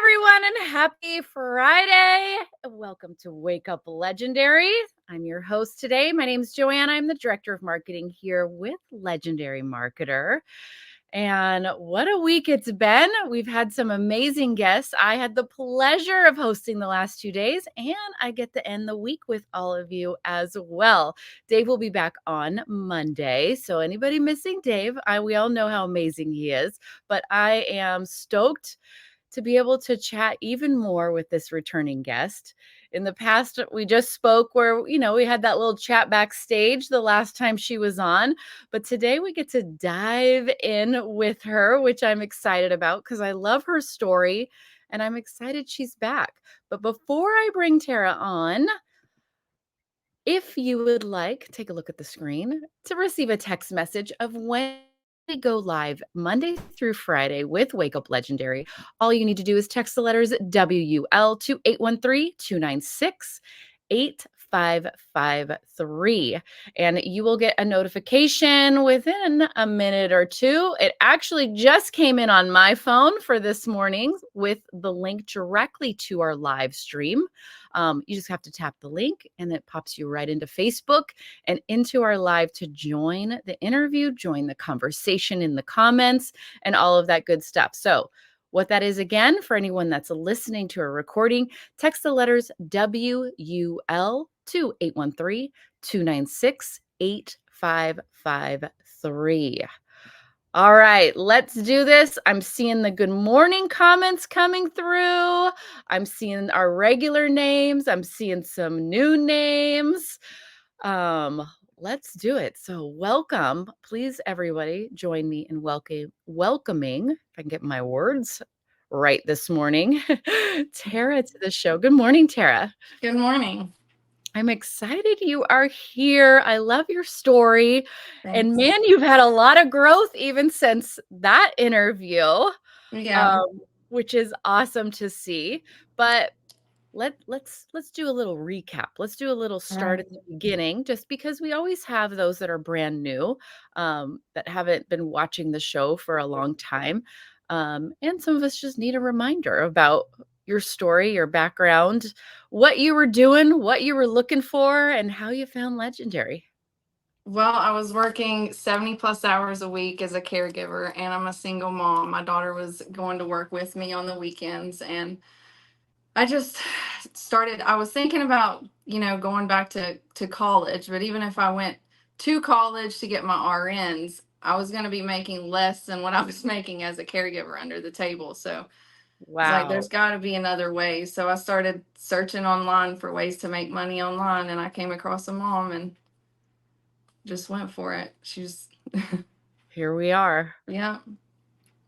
everyone, and happy Friday. Welcome to Wake Up Legendary. I'm your host today. My name is Joanne. I'm the Director of Marketing here with Legendary Marketer. And what a week it's been. We've had some amazing guests. I had the pleasure of hosting the last 2 days, and I get to end the week with all of you as well. Dave will be back on Monday. So anybody missing Dave, we all know how amazing he is, but I am stoked to be able to chat even more with this returning guest. In the past, we just spoke where, we had that little chat backstage the last time she was on. But today we get to dive in with her, which I'm excited about because I love her story and I'm excited she's back. But before I bring Terra on, if you would like, take a look at the screen to receive a text message of when we go live Monday through Friday with Wake Up Legendary. All you need to do is text the letters WUL to 813-296-8553, and you will get a notification within a minute or two. It actually just came in on my phone for this morning with the link directly to our live stream. You just have to tap the link and it pops you right into Facebook and into our live to join the interview, join the conversation in the comments, and all of that good stuff. So what that is, again, for anyone that's listening to a recording, text the letters WUL to 813-296-8553. All right, let's do this. I'm seeing the good morning comments coming through. I'm seeing our regular names. I'm seeing some new names. Let's do it. So welcome. Please, everybody, join me in welcoming, if I can get my words right this morning, Terra to the show. Good morning, Terra. Good morning. I'm excited you are here. I love your story. Thanks. And man, you've had a lot of growth even since that interview, Yeah. which is awesome to see. But let's do a little recap. Let's do a little start at the beginning, just because we always have those that are brand new, that haven't been watching the show for a long time. And some of us just need a reminder about your story, your background, what you were doing, what you were looking for, and how you found Legendary. Well, I was working 70 plus hours a week as a caregiver, and I'm a single mom. My daughter was going to work with me on the weekends, and I just I was thinking about, going back to college, but even if I went to college to get my RNs, I was going to be making less than what I was making as a caregiver under the table. So it's like, Wow. there's got to be another way. So I started searching online for ways to make money online, and I came across a mom and just went for it. She's Here we are. yeah.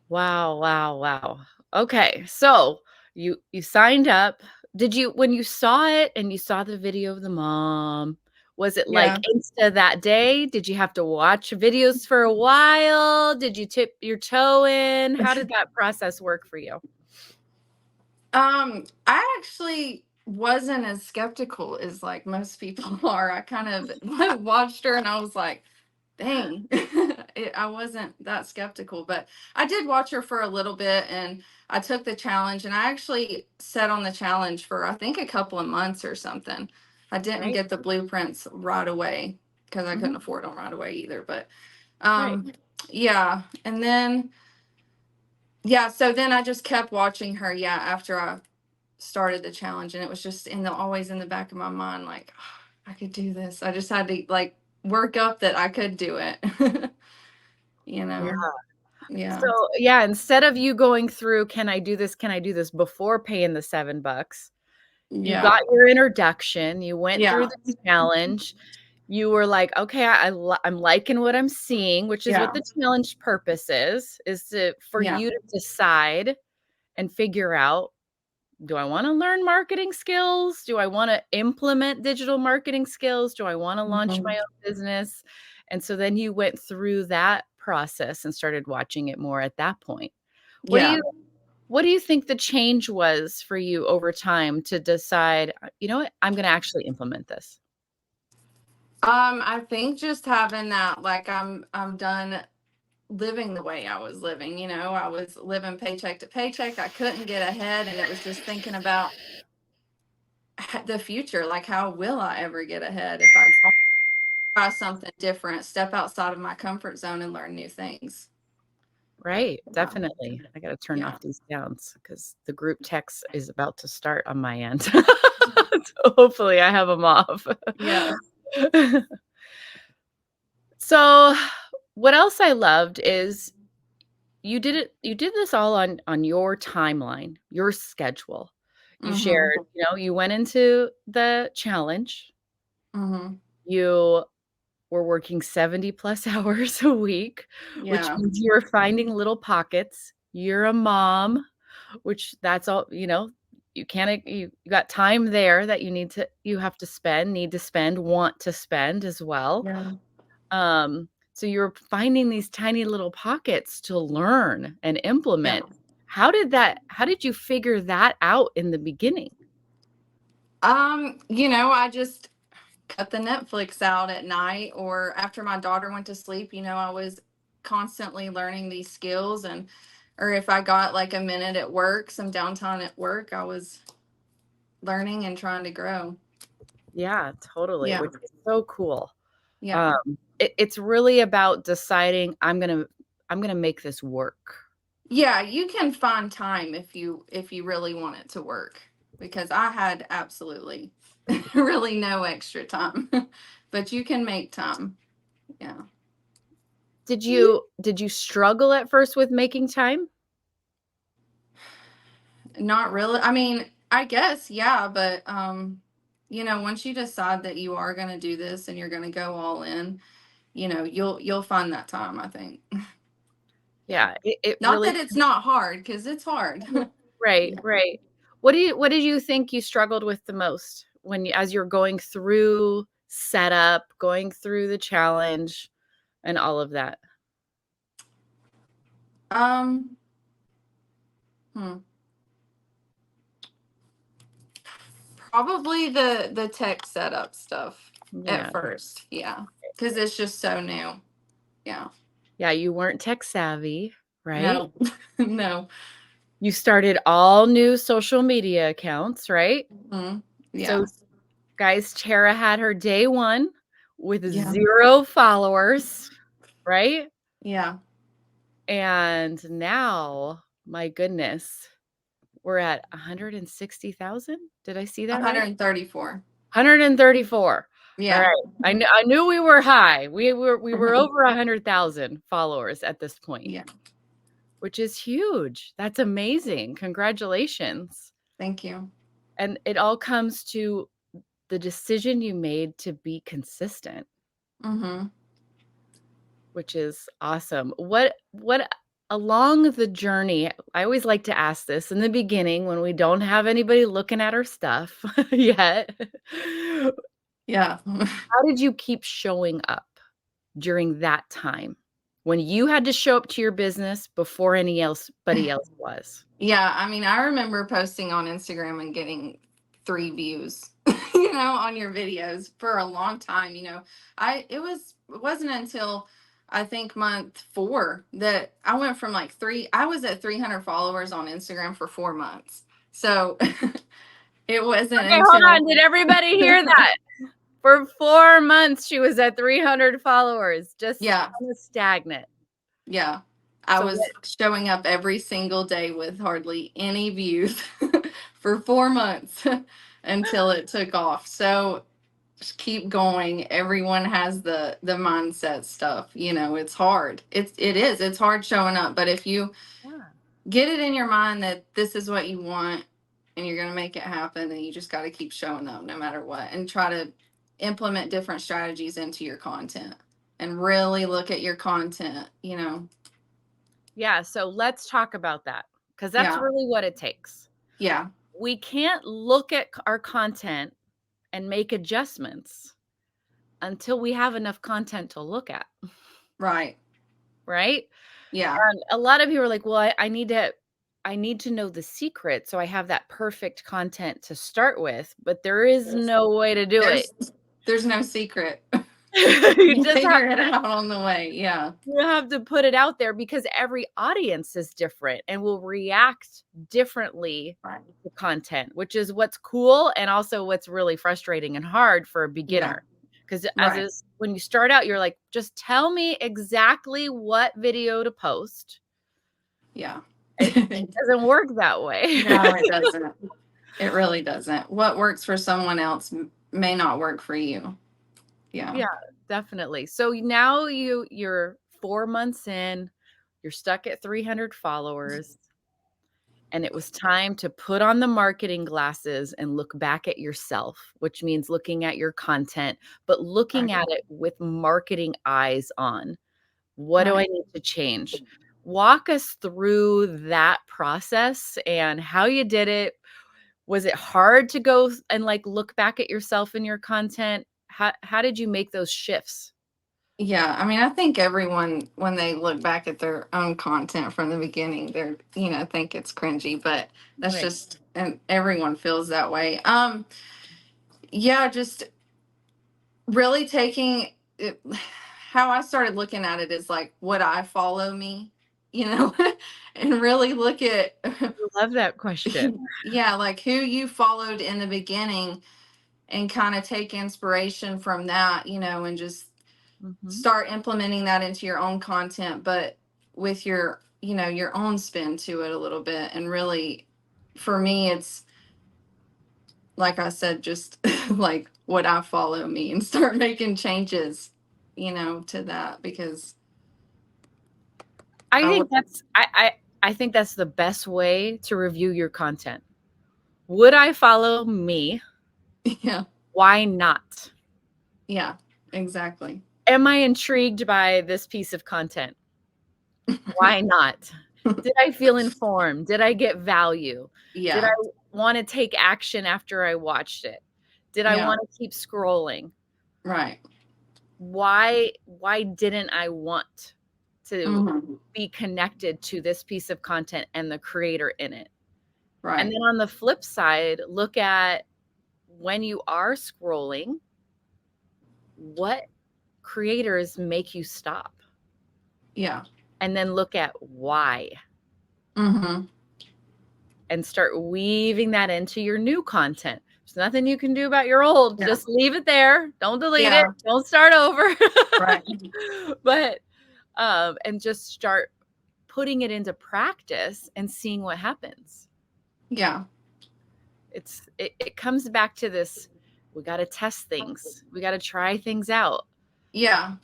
Wow. Okay. So you signed up. Did you, when you saw it and you saw the video of the mom, was it like Yeah. Insta that day? Did you have to watch videos for a while? Did you tip your toe in? How did that process work for you? I actually wasn't as skeptical as like most people are. I kind of watched her and I was like, dang. I wasn't that skeptical, but I did watch her for a little bit and I took the challenge, and I actually sat on the challenge for I think a couple of months or something. I didn't Right. get the blueprints right away because I couldn't Mhm. afford them right away either. But Right. yeah. And then yeah, so then I just kept watching her, yeah, after I started the challenge, and it was just always in the back of my mind, like, "Oh, I could do this." I just had to like work up that I could do it. you Yeah. know. Yeah. So yeah, instead of you going through, can I do this? Can I do this before paying the $7? You Yeah. got your introduction, you went through Yeah. the challenge, you were like, "Okay, I'm liking what I'm seeing," which is what Yeah. the challenge purpose is for Yeah. you to decide and figure out, do I wanna learn marketing skills? Do I wanna implement digital marketing skills? Do I wanna launch Mhm. my own business? And so then you went through that process and started watching it more at that point. What do Yeah. you what do you think the change was for you over time to decide, "You know what? I'm gonna actually implement this." I think just having that, like, I'm done living the way I was living. I was living paycheck to paycheck. I couldn't get ahead, and it was just thinking about the future, like how will I ever get ahead if I don't try something different, step outside of my comfort zone and learn new things. Right, Yeah. definitely. I gotta turn Yeah. off these sounds because the group text is about to start on my end. So hopefully I have them off. Yeah. So what else I loved is you did this all on your timeline, your schedule. You Mhm. shared, you went into the challenge, Mhm. you were working 70 plus hours a week, which Yeah. means you were finding little pockets. You're a mom, which that's all, you can't you got time there that you have to spend, need to spend, want to spend as well. Yeah. So you're finding these tiny little pockets to learn and Yeah. implement. How did you figure that out in the beginning? I just cut the Netflix out at night or after my daughter went to sleep. I was constantly learning these skills, or if I got like a minute at work, some downtime at work, I was learning and trying to grow. Yeah, totally, Yeah. which is so cool. Yeah. It's really about deciding I'm gonna make this work. Yeah, you can find time if you really want it to work, because I had absolutely really no extra time. But you can make time. Yeah. Did you struggle at first with making time? Not really. I mean, I guess, yeah, but once you decide that you are going to do this and you're going to go all in, you'll find that time, I think. Yeah. Yeah, it Not really that it's not hard, cuz it's hard. right, Yeah. right. What did you think you struggled with the most as you're going through setup, going through the challenge and all of that? Um hmm. Probably the tech setup stuff at Yeah. first. Yeah. Cuz it's just so new. Yeah. Yeah, you weren't tech savvy, right? No. No. You started all new social media accounts, right? Mhm. So, Yeah. guys, Tara had her day 1 with Yeah. 0 followers, right? Yeah. And now, my goodness, we're at 160,000? Did I see that right? 134. 134. All Yeah. right. I knew we were high. We were over 100,000 followers at this point, Yeah. which is huge. That's amazing. Congratulations. Thank you. And it all comes to the decision you made to be consistent, Mhm. which is awesome. What along the journey, I always like to ask this in the beginning when we don't have anybody looking at our stuff yet. Yeah. How did you keep showing up during that time when you had to show up to your business before anybody else was? Yeah, I mean, I remember posting on Instagram and getting 3 views, on your videos for a long time. It wasn't until I think month 4 that I went from like 3 I was at 300 followers on Instagram for 4 months. So, it wasn't Okay, hold until on. Did everybody hear that? For 4 months, she was at 300 followers, just Yeah. kinda stagnant. Yeah. I So was what showing up every single day with hardly any views for 4 months until it took off. So just keep going. Everyone has the mindset stuff. It's hard. It's hard showing up, but if you Yeah. get it in your mind that this is what you want and you're going to make it happen, then you just got to keep showing up no matter what, and try to implement different strategies into your content and really look at your content. Yeah, so let's talk about that because that's Yeah. really what it takes. Yeah. We can't look at our content and make adjustments until we have enough content to look at, Right. right? Yeah. And a lot of people are like, "Well, I need to know the secret so I have that perfect content to start with," but there is There's no way to do it. there's there's no secret. You just have figure it out on the way. Yeah. you have to put it out there because every audience is different and will react differently Right. to content, which is what's cool and also what's really frustrating and hard for a Yeah. beginner. Because Right. when you start out, you're like, just tell me exactly what video to post. Yeah. It doesn't work that way. No, it doesn't. It really doesn't. What works for someone else may not work for you. Yeah. Yeah, definitely. So now you're 4 months in, you're stuck at 300 followers, and it was time to put on the marketing glasses and look back at yourself, which means looking at your content, but looking Right. at it with marketing eyes on. What do I Right. need to change? Walk us through that process and how you did it. Was it hard to go and, like, look back at yourself and your content? How did you make those shifts? Yeah, I mean, I think everyone, when they look back at their own content from the beginning, they're, think it's cringy, but that's Right. just, and everyone feels that way. Yeah, just really taking it, how I started looking at it is like, would I follow me, you know, and really look at, Love that question. yeah, like who you followed in the beginning and kind of take inspiration from that, and just Mhm. start implementing that into your own content, but with your own spin to it a little bit. And really, for me, it's like I said, just like would I follow me and start making changes, to that, because I I think would. that's I think that's the best way to review your content. Would I follow me? Yeah, Why not? yeah, exactly. Am I intrigued by this piece of content? Why not? Did I feel informed? Did I get value? Did I Yeah, wanna take action after I watched it? Did I yeah, wanna keep scrolling? right. Why didn't I want to Hmm. be connected to this piece of content and the creator in it? And Right. then on the flip side, look at when you are scrolling, what creators make you stop? Yeah. And then look at why Hmm. and start weaving that into your new content. There's nothing you can do about your old. Yeah. Just leave it there. Don't delete it. Yeah. Don't start over. Right. But and just start putting it into practice and seeing what happens. Yeah. It comes back to this, we got to test things. We got to try things out. Yeah,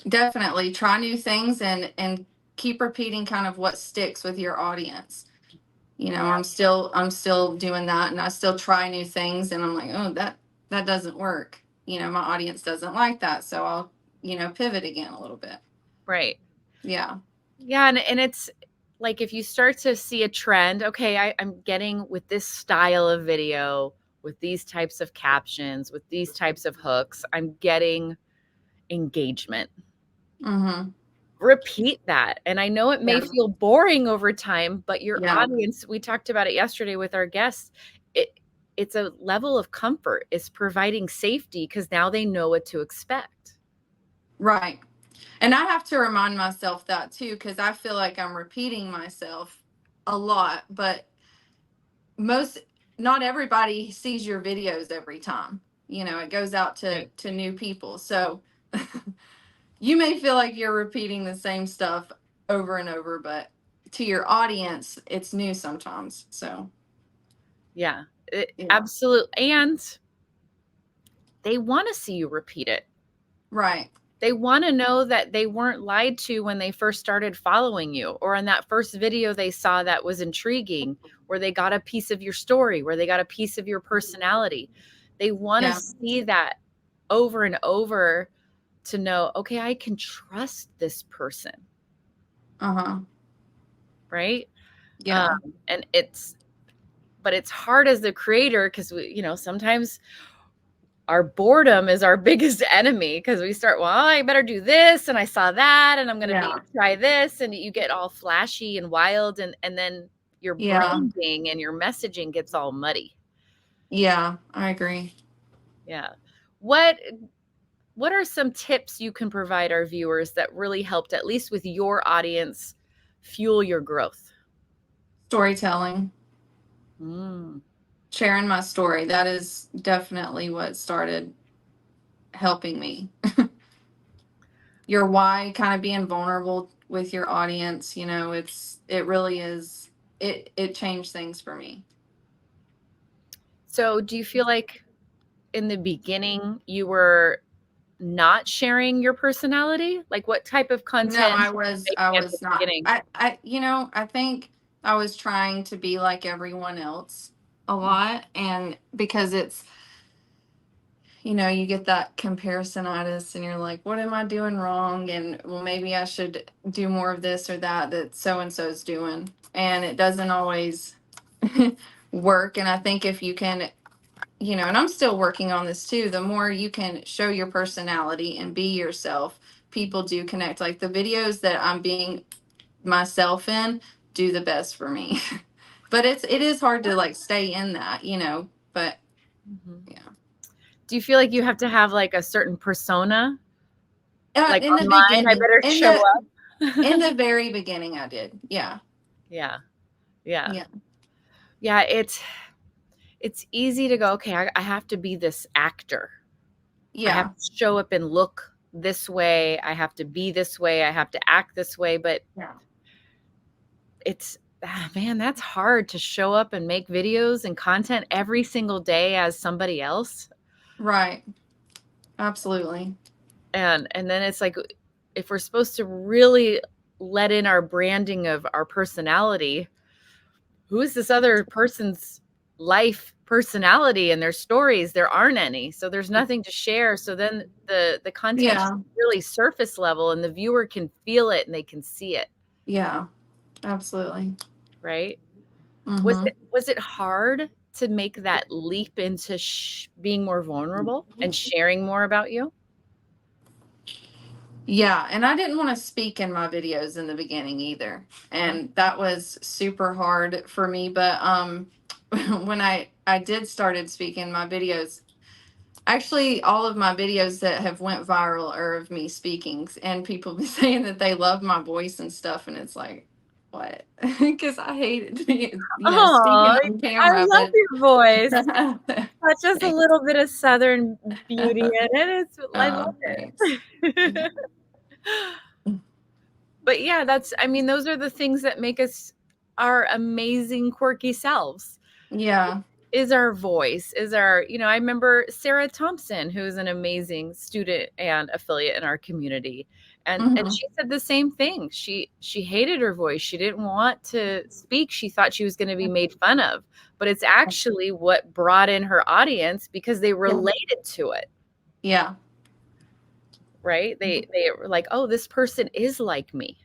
definitely. Try new things and keep repeating kind of what sticks with your audience. Yeah. I'm still doing that, and I still try new things, and I'm like, "Oh, that doesn't work." My audience doesn't like that, so I'll, pivot again a little bit. Right. Yeah. Yeah, and it's like if you start to see a trend, okay, I'm getting with this style of video, with these types of captions, with these types of hooks, I'm getting engagement. Mhm. Repeat that. And I know it may Yeah. feel boring over time, but your Yeah. audience, we talked about it yesterday with our guests, it's a level of comfort. It's providing safety because now they know what to expect. Right. And I have to remind myself that too, because I feel like I'm repeating myself a lot, but most not everybody sees your videos every time. It goes out to Right. new people. So you may feel like you're repeating the same stuff over and over, but to your audience, it's new sometimes. So, Yeah. yeah. Absolutely. And they want to see you repeat it. Right. They wanna know that they weren't lied to when they first started following you, or in that first video they saw that was intriguing, where they got a piece of your story, where they got a piece of your personality. They wanna Yeah. see that over and over to know, "Okay, I can trust this person," Uh-huh. right? Um, Yeah. and it's hard as the creator because sometimes our boredom is our biggest enemy because we start, well, I better do this and I saw that and I'm gonna Yeah. try this, and you get all flashy and wild, and then your Yeah. branding and your messaging gets all muddy. Yeah. I agree. Yeah. What what are some tips you can provide our viewers that really helped, at least with your audience, fuel your growth? Storytelling, Mm. sharing my story. That is definitely what started helping me. Your why, kind of being vulnerable with your audience, it really is, it changed things for me. So do you feel like in the beginning you were not sharing your personality? Like what type of No, content I were you was I making at the was not. beginning? I think I was trying to be like everyone else a lot, and because it's, you get that comparisonitis and you're like, what am I doing wrong? And well, maybe I should do more of this or that so and so's doing. And it doesn't always work. And I think if you can, and I'm still working on this too, the more you can show your personality and be yourself, people do connect. Like the videos that I'm being myself in do the best for me. But it is hard to like stay in that, but Mhm. yeah. Do you feel like you have to have like a certain persona? Like In the online, I beginning, better show in up? the very beginning, I did. Yeah. Yeah. Yeah. Yeah. Yeah, it's easy to go, okay, I have to be this actor. I have Yeah. to show up and look this way. I have to be this way. I have to act this way. But Yeah. man, that's hard to show up and make videos and content every single day as somebody else. Right. Absolutely. And then it's like, if we're supposed to really let in our branding of our personality, who is this other person's life personality and their stories? There aren't any. So there's nothing to share. So then the content should Yeah. be really surface level and the viewer can feel it and they can see it, Yeah. Absolutely. right? Mm-hmm. Was it hard to make that leap into being more vulnerable and sharing more about you? Yeah, and I didn't want to speak in my videos in the beginning either. Uh-huh. And that was super hard for me, but when I did started speaking in my videos, actually all of my videos that have went viral are of me speaking, and people be saying that they love my voice and stuff, and it's like, what? Because I hated being, speaking Oh, on I camera, love but your voice. Got just a little bit of Southern beauty in it. I love oh, thanks. it. But yeah, I mean, those are the things that make us our amazing, quirky selves. Yeah. Is our voice, I remember Sarah Thompson, who's an amazing student and affiliate in our community. And Hmm. she said the same thing. She hated her voice. She didn't want to speak. She thought she was going to be made fun of. But it's actually what brought in her audience because they related to it, Yeah. right? They were like, "Oh, this person is like me,"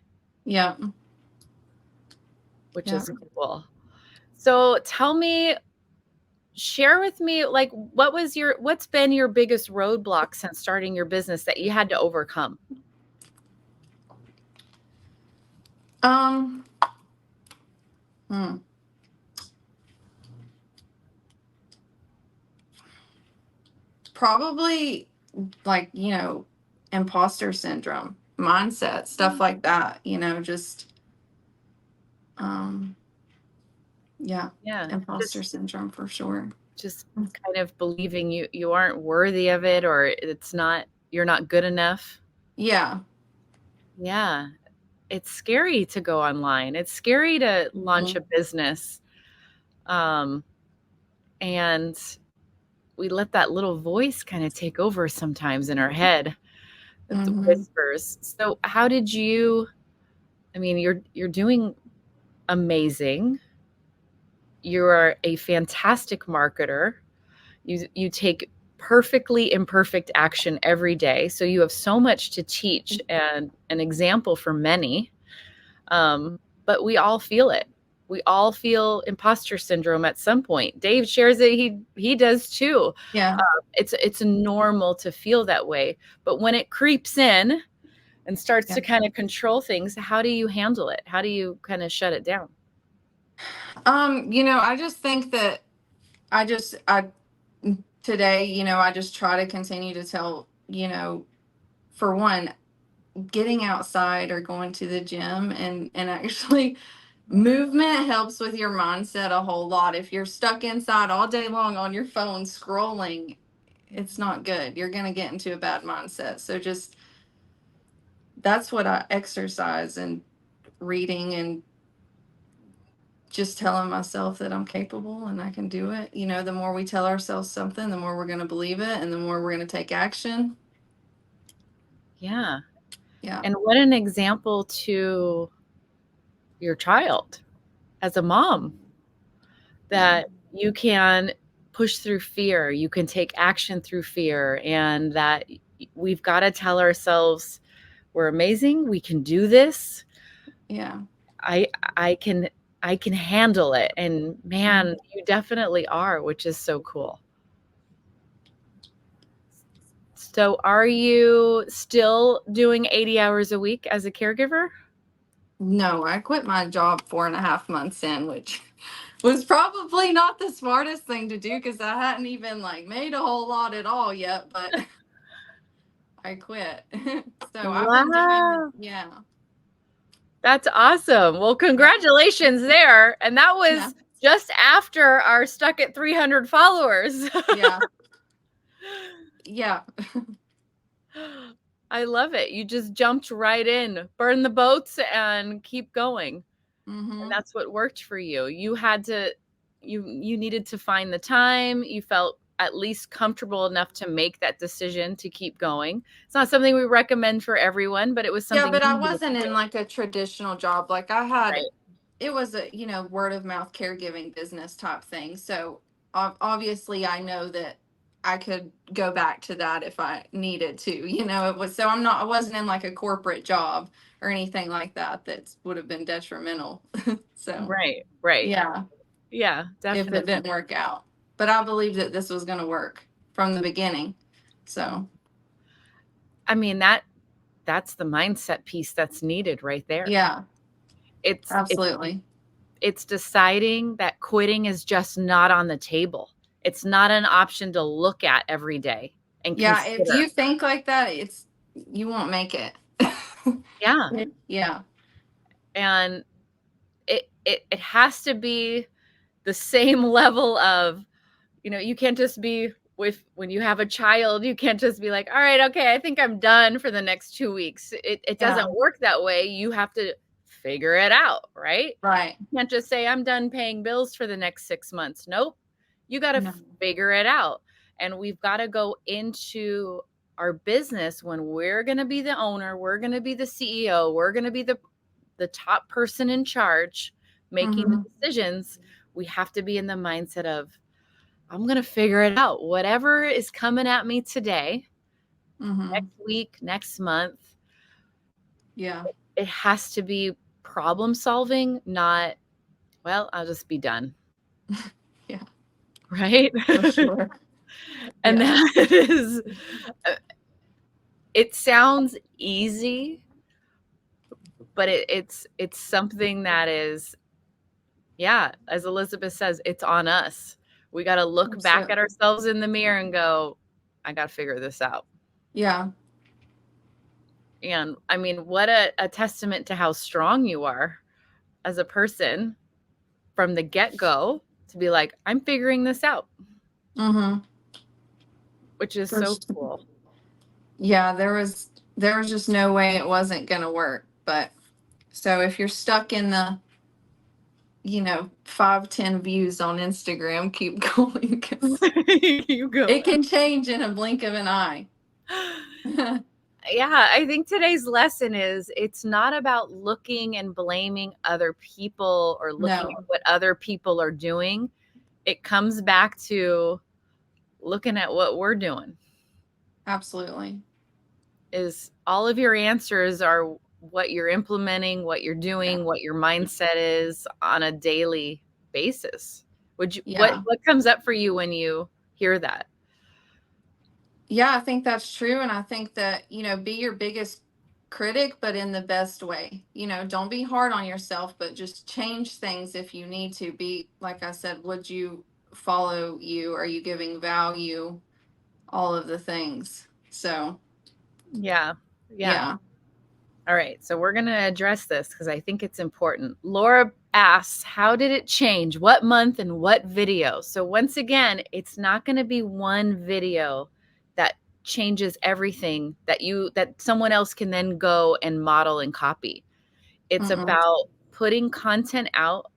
Yeah. which Yeah. is cool. So share with me, like, what's been your biggest roadblock since starting your business that you had to overcome? Um, hmm. Probably like, imposter syndrome, mindset, stuff like that, just um yeah, Yeah, imposter syndrome for sure. just kind of believing you aren't worthy of it, or you're not good enough. Yeah. Yeah, it's scary to go online. It's scary to launch a Mhm. business. Um, and we let that little voice kind of take over sometimes in our head. The Mhm. whispers. So how did you I mean, you're doing amazing. You are a fantastic marketer. You take perfectly imperfect action every day. So you have so much to teach and an example for many. But we all feel it. We all feel imposter syndrome at some point. Dave shares it. He does too. Yeah. It's normal to feel that way. But when it creeps in and starts Yeah. to kind of control things, how do you handle it? How do you kind of shut it down? I just think that I just I today, I just try to continue to tell, for one, getting outside or going to the gym and actually movement helps with your mindset a whole lot. If you're stuck inside all day long on your phone scrolling, it's not good. You're going to get into a bad mindset. So just that's what I exercise and reading and just telling myself that I'm capable and I can do it. You know, the more we tell ourselves something, the more we're going to believe it and the more we're going to take action. Yeah. Yeah. And what an example to your child as a mom that you can push through fear, you can take action through fear, and that we've got to tell ourselves we're amazing, we can do this. Yeah. I I can I can handle it. And man, you definitely are, which is so cool. So are you still doing 80 hours a week as a caregiver? No, I quit my job 4.5 months in, which was probably not the smartest thing to do because I hadn't even like made a whole lot at all yet, but I quit. So I've been doing, Wow. yeah, That's awesome. Well, yeah, congratulations there. And that yeah, was just after our stuck at 300 followers. yeah, yeah. I love it. You just jumped right in, burn the boats and keep going. And Mm-hmm. that's what worked for you. You needed to find the time. You felt at least comfortable enough to make that decision to keep going. It's not something we recommend for everyone, but it was Yeah, something but I you needed to wasn't do. in like a traditional job. Like I had, Right. it was a, word of mouth caregiving business type thing. So obviously I know that I could go back to that if I needed to, it was, so I wasn't in like a corporate job or anything like that that would have been detrimental. So Right. Right. yeah, Yeah, if it definitely. didn't work out, but I believed that this was going to work from the beginning. So I mean, that's the mindset piece that's needed right there. yeah, It's it's absolutely. it's deciding that quitting is just not on the table. It's not an option to look at every day and Yeah, if consider. you think like that, you won't make it. Yeah. Yeah. And it has to be the same level of, you can't just be with when you have a child, you can't just be like, all right, okay, I think I'm done for the next 2 weeks. It Yeah. doesn't work that way. You have to figure it out, right? Right. You can't just say, I'm done paying bills for the next 6 months. Nope. You got to No. figure it out. And we've got to go into our business when we're going to be the owner, we're going to be the CEO, we're going to be the top person in charge making the Hmm. decisions. We have to be in the mindset of, I'm going to figure it out. Whatever is coming at me today, Hmm. next week, next month, Yeah. it has to be problem solving, not, well, I'll just be done. Yeah, Right. for sure. And Yeah. that is, uh, it sounds easy, but it's something that is, yeah, as Elizabeth says, it's on us. We got to look back at Absolutely. ourselves in the mirror and go, I got to figure this out. Yeah. And I mean, what a testament to how strong you are as a person from the get-go to be like, I'm figuring this out, Hmm. which is For so sure. cool. Yeah, there was just no way it wasn't gonna work. But so if you're stuck in the 5-10 views on Instagram, keep going because You go. it can change in a blink of an eye. Yeah, I think today's lesson is it's not about looking and blaming other people or looking at No, what other people are doing. It comes back to looking at what we're doing. absolutely. Is all of your answers are what you're implementing, what you're Yeah. doing, what your mindset is on a daily basis. Would you Yeah. what comes up for you when you hear that? Yeah, I think that's true. And I think that, be your biggest critic, but in the best way. Don't be hard on yourself, but just change things if you need to. Be, like I said, would you follow you? Are you giving value? All of the things. So, Yeah. Yeah. All right, so we're going to address this because I think it's important. Laura asks, how did it change? What month and what video? So once again, it's not going to be one video that changes everything that someone else can then go and model and copy. It's about putting content out,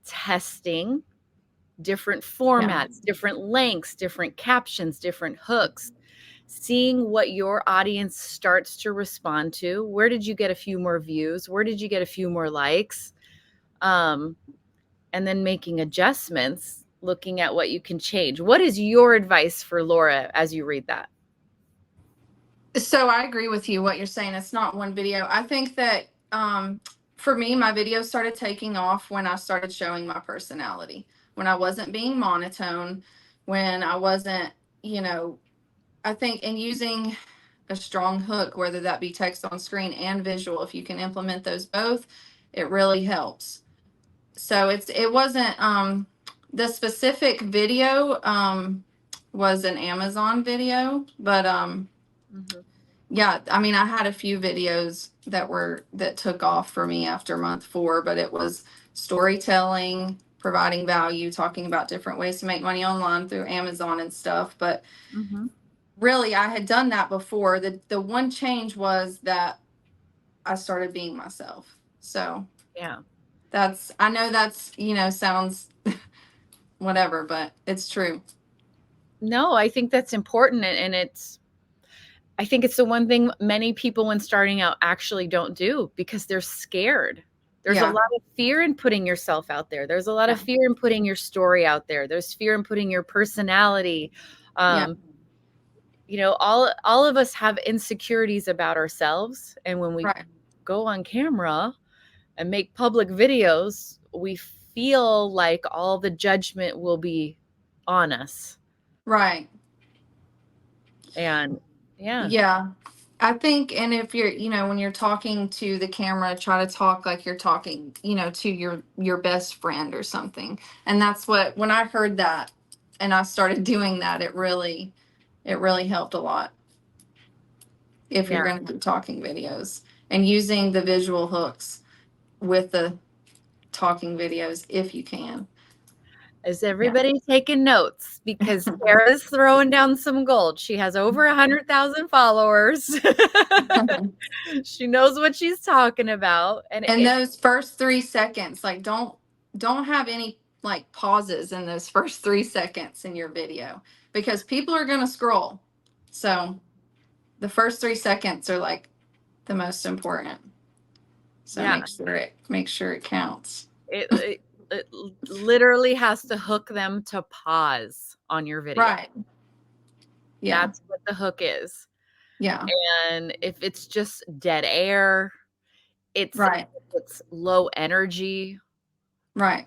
testing different formats, different lengths, different captions, different hooks, seeing what your audience starts to respond to. Where did you get a few more views? Where did you get a few more likes? And then making adjustments, looking at what you can change. What is your advice for Laura as you read that? So I agree with you what you're saying. It's not one video. I think that for me, my videos started taking off when I started showing my personality, when I wasn't being monotone, when I wasn't, I think, and using a strong hook, whether that be text on screen and visual, if you can implement those both, it really helps. So it wasn't the specific video was an Amazon video, but yeah, I mean, I had a few videos that took off for me after month 4, but it was storytelling, providing value, talking about different ways to make money online through Amazon and stuff. But really, I had done that before. The one change was that I started being myself. So Yeah. I know that's, sounds whatever, but it's true. No, I think that's important. And I think it's the one thing many people when starting out actually don't do because they're scared. There's a lot of fear in putting yourself out there. There's a lot of fear in putting your story out there. There's fear in putting your personality. All of us have insecurities about ourselves. And when we go on camera and make public videos, we feel like all the judgment will be on us. Right. And yeah, I think, and if you're, when you're talking to the camera, try to talk like you're talking, to your best friend or something. And that's when I heard that and I started doing that, it really helped a lot. If you're going to do talking videos and using the visual hooks with the talking videos, if you can. Is everybody taking notes? Because Tara's throwing down some gold. She has over 100,000 followers. She knows what she's talking about. And those first 3 seconds, like don't have any like pauses in those first 3 seconds in your video because people are going to scroll. So the first 3 seconds are like the most important. So make sure it counts. It literally has to hook them to pause on your video. Right. Yeah. That's what the hook is. Yeah. And if it's just dead air, it's low energy. Right.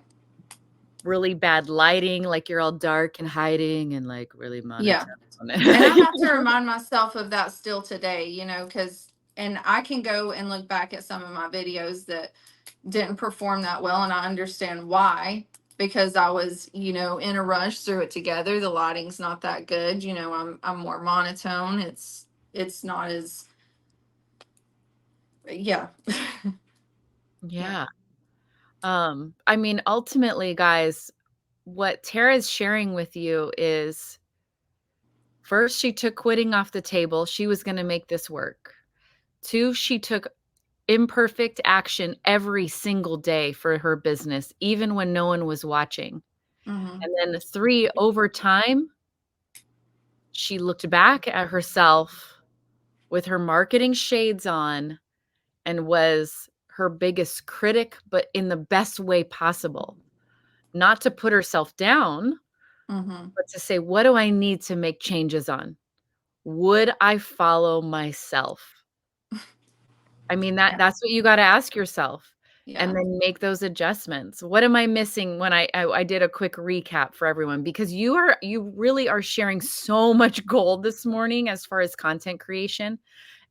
Really bad lighting, like you're all dark and hiding and like really monotone. Yeah. And I have to remind myself of that still today, and I can go and look back at some of my videos that didn't perform that well, and I understand why, because I was, in a rush, threw it together. The lighting's not that good. I'm more monotone. It's not as, yeah. Yeah. I mean, ultimately, guys, what Tara's sharing with you is first, she took quitting off the table. She was going to make this work. 2, she took imperfect action every single day for her business, even when no one was watching. And then 3, over time, she looked back at herself with her marketing shades on and was her biggest critic, but in the best way possible. Not to put herself down, but to say, what do I need to make changes on? Would I follow myself? I mean, that's what you got to ask yourself. And then make those adjustments. What am I missing when I did a quick recap for everyone? Because you really are sharing so much gold this morning as far as content creation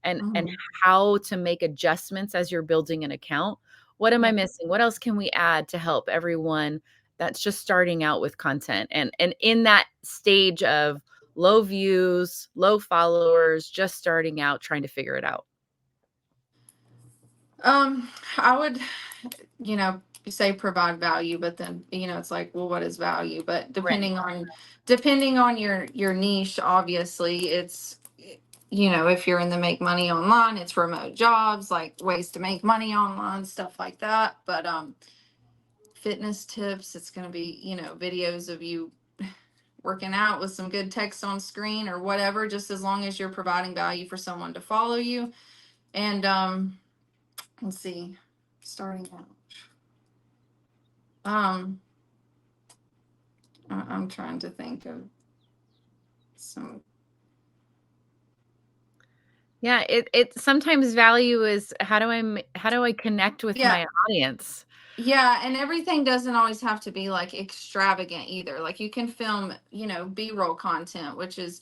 and how to make adjustments as you're building an account. What am I missing? What else can we add to help everyone that's just starting out with content and in that stage of low views, low followers, just starting out, trying to figure it out? I would, you say provide value, but then, it's like, well, what is value? But Right. depending on your niche, obviously, it's, if you're in the make money online, it's remote jobs, like ways to make money online, stuff like that. But fitness tips, it's going to be, videos of you working out with some good text on screen or whatever, just as long as you're providing value for someone to follow you. And let's see, starting out. Um, I'm trying to think of some. Yeah, it sometimes value is how do I connect with Yeah, my audience? yeah, and everything doesn't always have to be like extravagant either. Like you can film, B-roll content, which is,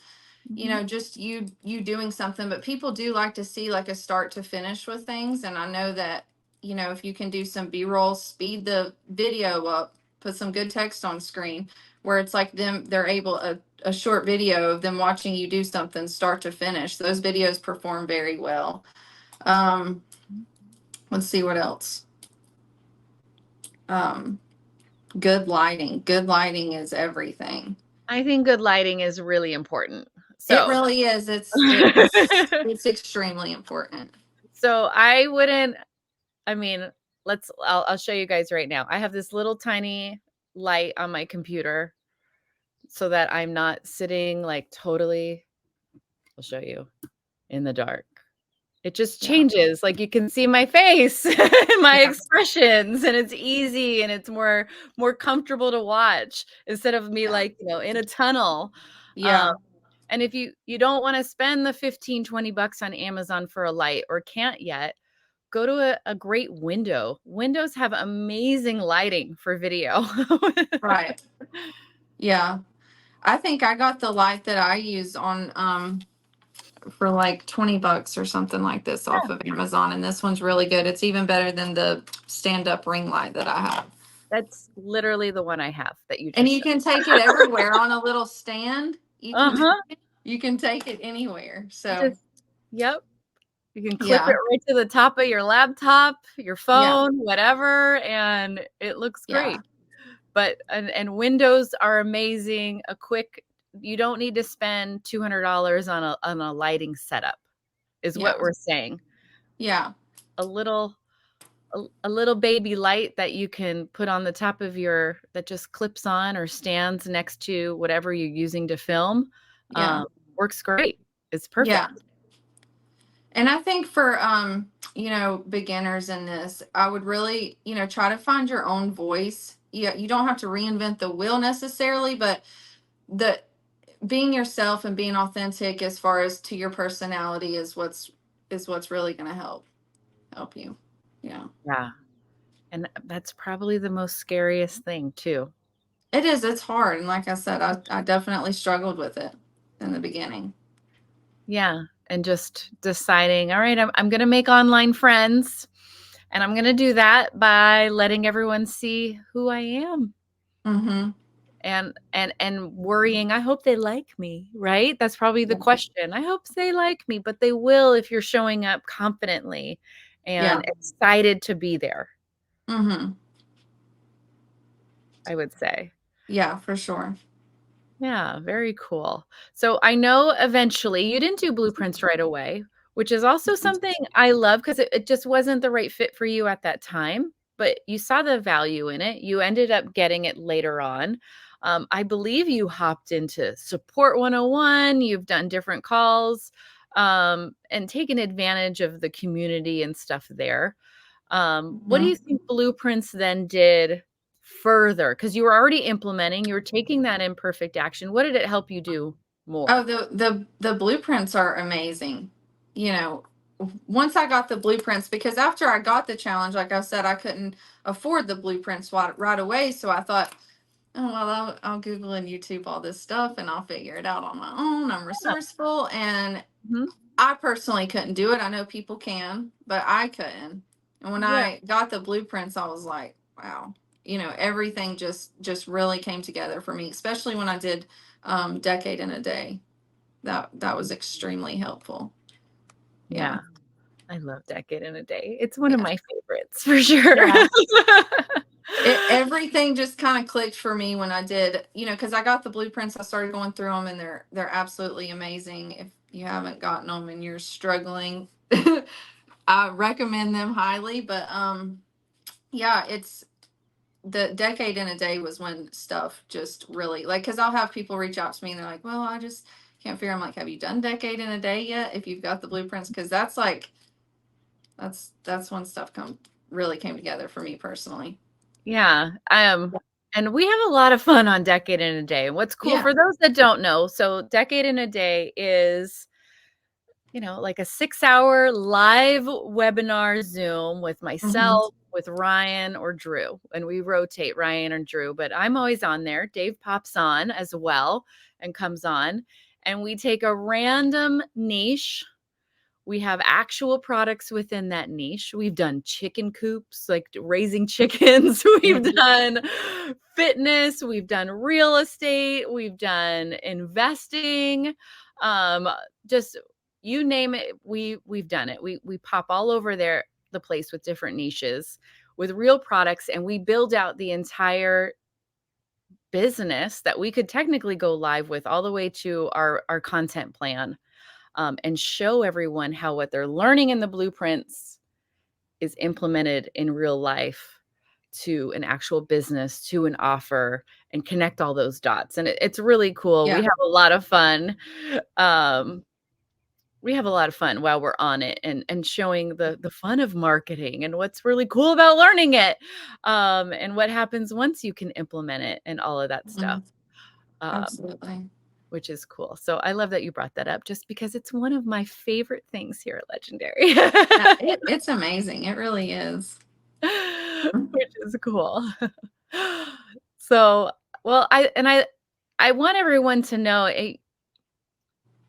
Mhm. just you doing something, but people do like to see like a start to finish with things. And I know that, if you can do some B-roll, speed the video up, put some good text on screen where it's like they're able a short video of them watching you do something start to finish. Those videos perform very well. Um, let's see what else. Um, good lighting. Good lighting is everything. I think good lighting is really important. It So really is. It's extremely important. so I wouldn't I mean, I'll show you guys right now. I have this little tiny light on my computer so that I'm not sitting like totally I'll show you in the dark. It just Yeah. changes, like, you can see my face, my Yeah. expressions, and it's easy, and it's more comfortable to watch instead of me, Yeah. like, in a tunnel, um, Yeah. and if you don't wanna spend the 15-20 bucks on Amazon for a light or can't yet, go to a great window. Windows have amazing lighting for video. Right. Yeah. I think I got the light that I use on for like 20 bucks or something like this off Yeah, of Amazon, and this one's really good. It's even better than the stand-up ring light that I have. that's literally the one I have that you And just you showed. can take it everywhere on a little stand. Uh-huh, You can take it anywhere. So, just yep. You can clip it yeah. right to the top of your laptop, your Yeah. phone, whatever, and it looks Yeah. great. But and windows are amazing. You don't need to spend $200 on a lighting setup, is Yeah. what we're saying. Yeah. A little a little baby light that you can put on the top of your that just clips on or stands next to whatever you're using to film, Yeah. um, works great. It's Yeah. perfect. And I think for beginners in this, I would really, try to find your own voice. You don't have to reinvent the wheel necessarily, but the being yourself and being authentic as far as to your personality is what's really going to help you. Yeah. Yeah, and that's probably the most scariest thing too. It is, it's hard. And like I said, I definitely struggled with it in the beginning. Yeah, and just deciding, "All right, I'm gonna make online friends, and I'm gonna do that by letting everyone see who I am." Mhm. And worrying, "I hope they like me," right? That's probably the Yeah. question. "I hope they like me," but they will if you're showing up confidently and Yeah. excited to be there, Mhm. I would say. Yeah, for sure. Yeah, very cool. So I know eventually you didn't do blueprints right away, which is also something I love because it just wasn't the right fit for you at that time, but you saw the value in it. You ended up getting it later on. I believe you hopped into Support 101, you've done different calls and taken advantage of the community and stuff there. What do you Mhm. think blueprints then did further? Because you were already implementing, you were taking that imperfect action. What did it help you do Oh, more? the blueprints are amazing. You know, once I got the blueprints, because after I got the challenge, like I said, I couldn't afford the blueprints right away. So I thought, oh well, I'll Google and YouTube all this stuff, and I'll figure it out on my own. I'm Yeah. resourceful, and Mhm. I personally couldn't do it. I know people can, but I couldn't. And when Yeah. I got the blueprints, I was like, wow, everything just really came together for me, especially when I did decade in a day. That was extremely helpful. Yeah. Yeah. I love Decade in a Day. It's one of Yeah. my favorites for sure. Yeah. Everything just kind of clicked for me when I did, because I got the blueprints. I started going through them, and they're absolutely amazing. If you haven't gotten them and you're struggling, I recommend them highly. But yeah, it's the Decade in a Day was when stuff just really, like, because I'll have people reach out to me and they're like, "Well, I just can't figure." I'm like, "Have you done Decade in a Day yet? If you've got the blueprints, because that's like that's when stuff really came together for me personally." Yeah. And we have a lot of fun on Decade in a Day. And what's cool Yeah. for those that don't know, so Decade in a Day is, like a 6-hour live webinar Zoom with Hmm. myself, with Ryan or Drew. And we rotate Ryan or Drew, but I'm always on there. Dave pops on as well and comes on. And we take a random niche. We have actual products within that niche. We've done chicken coops, like raising chickens. We've done fitness. We've done real estate. We've done investing. Just you name it, we've done it. We pop all over the place with different niches, with real products, and we build out the entire business that we could technically go live with, all the way to our content plan, and show everyone how what they're learning in the blueprints is implemented in real life to an actual business, to an offer, and connect all those dots. And it's really cool. We Yeah. have a lot of fun. Um, we have a lot of fun while we're on it, and showing the fun of marketing and what's really cool about learning it, and what happens once you can implement it and all of that stuff. Mhm. Um, Absolutely. which is cool. So I love that you brought that up, just because it's one of my favorite things here at Legendary. It's amazing. It really is. Which is cool. So, well, I want everyone to know,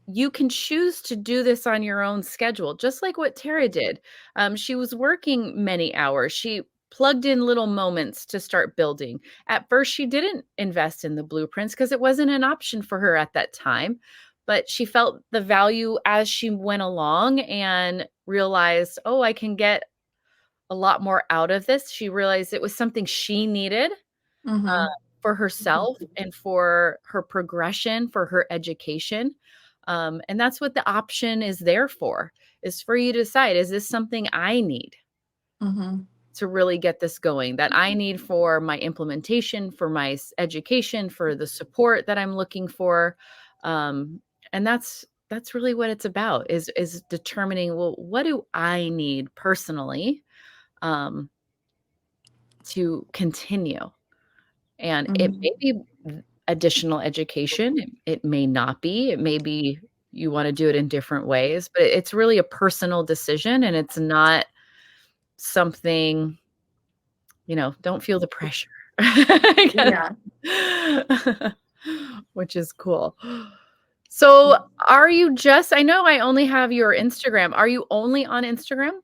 you can choose to do this on your own schedule, just like what Tara did. She was working many hours. She plugged in little moments to start building. At first, she didn't invest in the blueprints because it wasn't an option for her at that time. But she felt the value as she went along and realized, oh, I can get a lot more out of this. She realized it was something she needed, uh, Hmm. for herself and for her progression, for her education. And that's what the option is there for, is for you to decide, is this something I need Hmm. to really get this going, that I need for my implementation, for my education, for the support that I'm looking for. Um, and that's really what it's about, is determining, well, what do I need personally, um, to continue. And it may Hmm. be additional education. It may not be. It may be you wanna do it in different ways, but it's really a personal decision, and it's not something, don't feel the pressure, I Yeah. guess. Which is cool. So, are you just I know I only have your Instagram. Are you only on Instagram?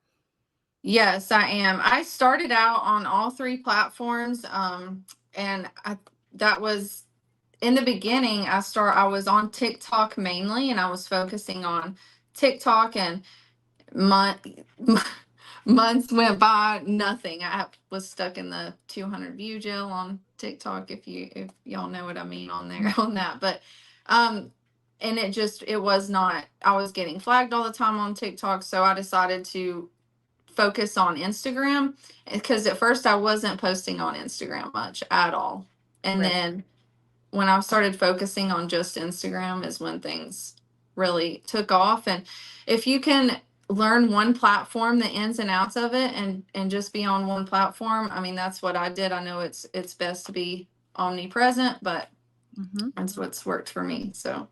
Yes, I am. I started out on all three platforms. And that was in the beginning. I was on TikTok mainly, and I was focusing on TikTok, and month months went by, nothing. I was stuck in the 200 view jail on TikTok, if y'all know what I mean on there on that. But um and it was not, I was getting flagged all the time on TikTok, so I decided to focus on Instagram, because at first I wasn't posting on Instagram much at all. And Right. then when I started focusing on just Instagram is when things really took off. And if you can learn one platform, the ins and outs of it, and just be on one platform, I mean, that's what I did. I know it's best to be omnipresent, but Mhm. that's what's worked for me. So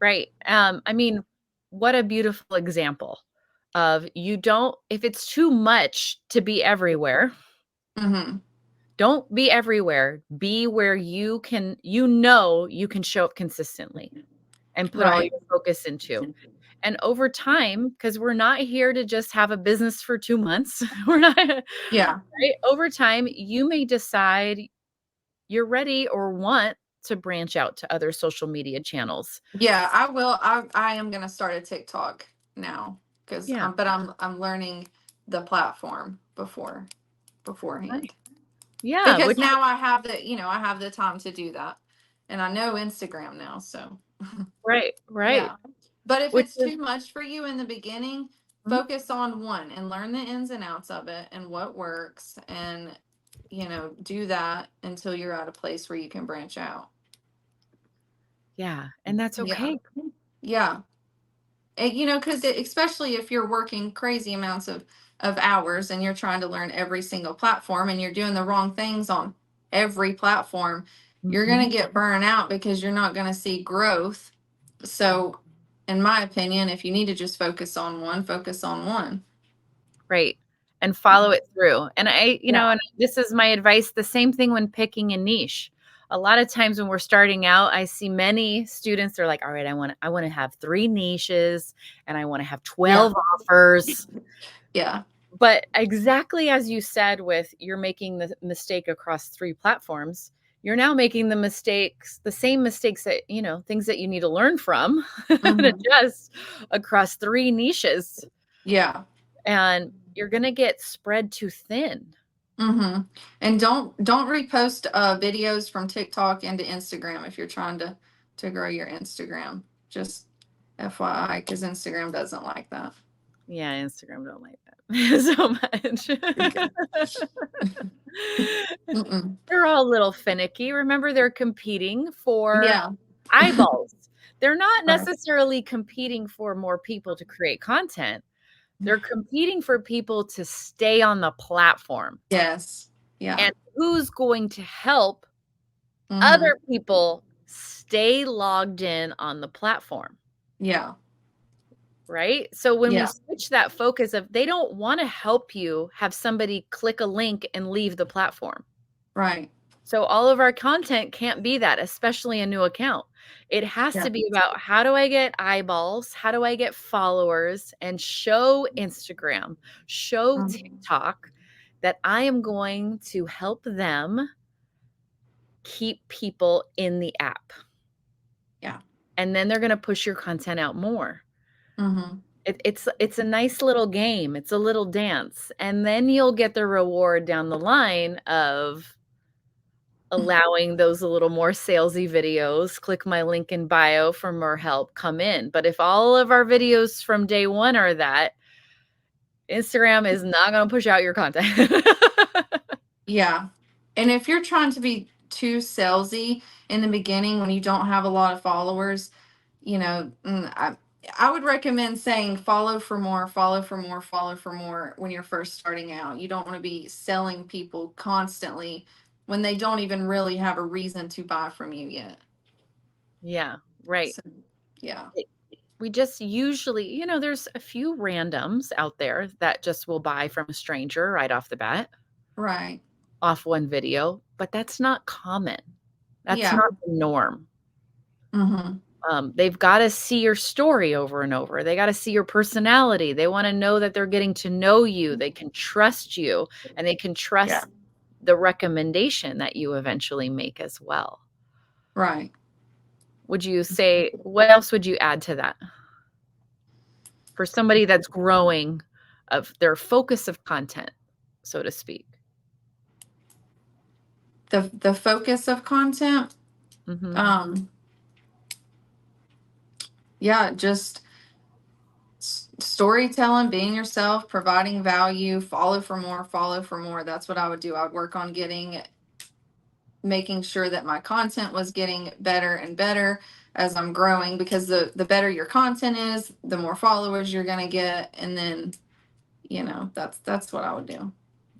Right. I mean, what a beautiful example of, you don't if it's too much to be everywhere, mhm. don't be everywhere. Be where you can show up consistently and put all Right. your focus into. And over time, because we're not here to just have a business for 2 months. We're not, Yeah. right? Over time, you may decide you're ready or want to branch out to other social media channels. Yeah, I will. I am gonna start a TikTok now. because Yeah. I'm learning the platform beforehand. Right. Yeah. Because Which, now I have I have the time to do that. And I know Instagram now, so right. Right. yeah. But if Which it's is, too much for you in the beginning, mhm, focus on one and learn the ins and outs of it and what works, and do that until you're at a place where you can branch out. yeah. And that's Yeah. okay. Yeah. And, because especially if you're working crazy amounts of hours and you're trying to learn every single platform and you're doing the wrong things on every platform, you're going Mhm. to get burned out because you're not going to see growth. So, in my opinion, if you need to just focus on one, focus on one. Right. And follow Mhm. it through. And Yeah. and this is my advice. The same thing when picking a niche. A lot of times when we're starting out, I see many students, they're like, all right, I want to have 3 niches and I want to have Yeah. 12 offers. Yeah. But exactly as you said, with you're making the mistake across 3 platforms, you're now making the same mistakes that, things that you need to learn from and Hmm. adjust across 3 niches. Yeah. And you're going to get spread too thin. Hmm. And don't repost videos from TikTok into Instagram if you're trying to grow your Instagram. Just FYI, because Instagram doesn't like that. Yeah, Instagram don't like that so Okay. much. Mm-mm. They're all a little finicky. Remember, they're competing for Yeah. eyeballs. They're not Right. necessarily competing for more people to create content. They're competing for people to stay on the platform. Yes. Yeah. And who's going to help Hmm. other people stay logged in on the platform? Yeah. Right? So when we Yeah. switch that focus of they don't wanna help you have somebody click a link and leave the platform. Right. So all of our content can't be that, especially a new account. It has Yeah. to be about how do I get eyeballs? How do I get followers? And show Instagram, show Mhm. TikTok that I am going to help them keep people in the app. Yeah. And then they're gonna push your content out more. Hmm. It's a nice little game, it's a little dance, and then you'll get the reward down the line of allowing those a little more salesy videos, click my link in bio for more help, come in. But if all of our videos from day 1 are that, Instagram is not gonna push out your content. Yeah. And if you're trying to be too salesy in the beginning when you don't have a lot of followers, I would recommend saying follow for more, follow for more, follow for more when you're first starting out. You don't want to be selling people constantly when they don't even really have a reason to buy from you yet. Yeah, right. So, yeah. It we just usually there's a few randoms out there that just will buy from a stranger right off the bat, Right. off one video, but that's not common. That's Yeah. not the norm. Hmm. They've gotta see your story over and over. They gotta see your personality. They wanna know that they're getting to know you, they can trust you, and they can Yeah. trust the recommendation that you eventually make as well. Right. Would you say what else would you add to that? For somebody that's growing of their focus of content, so to speak. The focus of content. Mhm. Um, yeah, just storytelling, being yourself, providing value, follow for more, follow for more. That's what I would do. I would work on making sure that my content was getting better and better as I'm growing, because the better your content is, the more followers you're going to get, and then, that's what I would do.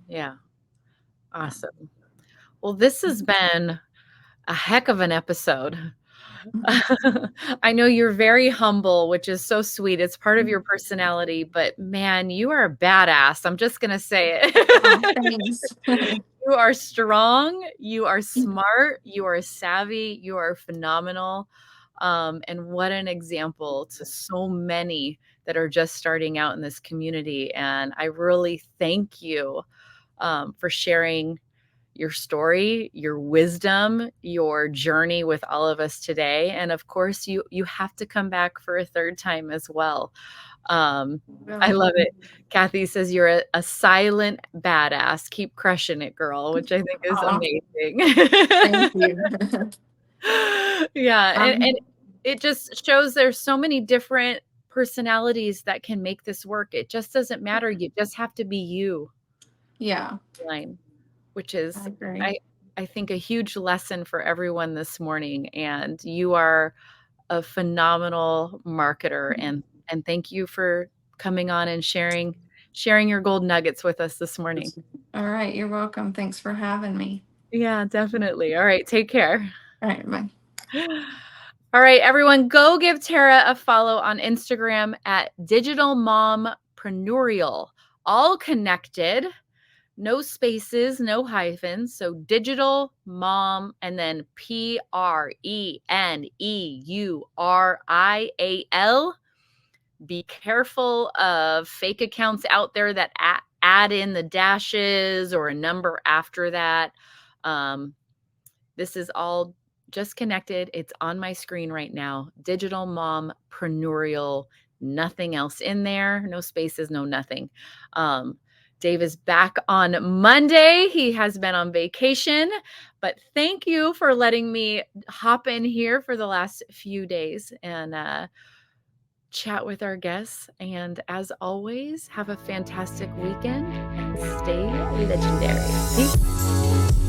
Yeah, Yeah. awesome. Well, this has been a heck of an episode. I know you're very humble, which is so sweet. It's part of your personality, but man, you are a badass. I'm just gonna say Oh, it. thanks. You are strong, you are smart, you are savvy, you are phenomenal. And what an example to so many that are just starting out in this community. And I really thank you for sharing your story, your wisdom, your journey with all of us today. And of course, you have to come back for a third time as well. I Really. love it. Kathy says you're a silent badass. Keep crushing it, girl, which I think is Aw, amazing. thank you. Yeah, and um, it just shows there's so many different personalities that can make this work. It just doesn't matter. You just have to be you, yeah, line, which I is agree. I think a huge lesson for everyone this morning. And you are a phenomenal marketer, and thank you for coming on and sharing your gold nuggets with us this morning. All right, you're welcome. Thanks for having me. Yeah, definitely. All right, take care. All right, bye. All right, everyone, go give Terra a follow on Instagram at Digital Momprenurial, all connected, no spaces, no hyphens. So Digital Mom and then Preneurial. Be careful of fake accounts out there that add in the dashes or a number after that. This is all just connected. It's on my screen right now. Digital Momprenurial, nothing else in there, no spaces, no nothing. Dave is back on Monday. He has been on vacation, but thank you for letting me hop in here for the last few days and chat with our guests. And as always, have a fantastic weekend and stay legendary. Peace.